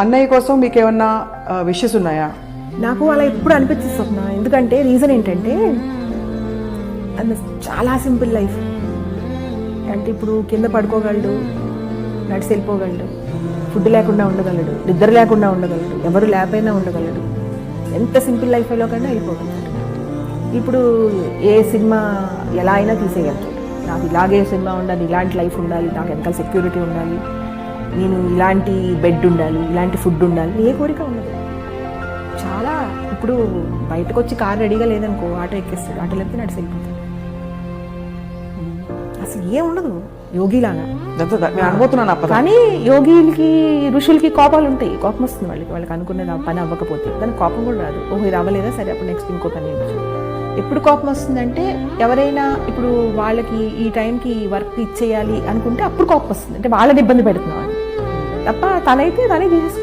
అన్నయ్య కోసం మీకు ఏమన్నా విషెస్ ఉన్నాయా? నాకు అలా ఎప్పుడు అనిపించింది స్వప్న. ఎందుకంటే రీజన్ ఏంటంటే అది చాలా సింపుల్ లైఫ్. అంటే ఇప్పుడు కింద పడుకోగలడు, నడిచి వెళ్ళిపోగలడు, ఫుడ్ లేకుండా ఉండగలడు, నిద్ర లేకుండా ఉండగలడు, ఎవరు లేకపోయినా ఉండగలడు. ఎంత సింపుల్ లైఫ్లో కన్నా వెళ్ళిపోగలడు. ఇప్పుడు ఏ సినిమా ఎలా అయినా తీసేయగలడు. నాకు ఇలాగే సినిమా ఉండాలి, ఇలాంటి లైఫ్ ఉండాలి, నాకు వెనకాల సెక్యూరిటీ ఉండాలి, నేను ఇలాంటి బెడ్ ఉండాలి, ఇలాంటి ఫుడ్ ఉండాలి, ఏ కోరిక ఉండదు. చాలా ఇప్పుడు బయటకు వచ్చి కారు రెడీగా లేదనుకో, ఆటో ఎక్కేస్తాడు, ఆటోలో ఎక్కి నడిచి వెళ్ళిపోతాడు. అసలు ఏం ఉండదు యోగిలాగా. అనుకుంటున్నాను. కానీ యోగిలకి ఋషులకి కోపాలు ఉంటాయి, కోపం వస్తుంది వాళ్ళకి అనుకున్న పని అవ్వకపోతే. దానికి కోపం కూడా రాదు. ఓహో ఇది అవ్వలేదా, సరే అప్పుడు నెక్స్ట్ ఇంకో పని చేయవచ్చు. ఎప్పుడు కోపం వస్తుందంటే ఎవరైనా ఇప్పుడు వాళ్ళకి ఈ టైంకి వర్క్ ఇచ్చేయాలి అనుకుంటే అప్పుడు కోపం వస్తుంది. అంటే వాళ్ళని ఇబ్బంది పెడుతున్న వాళ్ళు తప్ప తనైతే తనే తీసేసుకుంటాడు.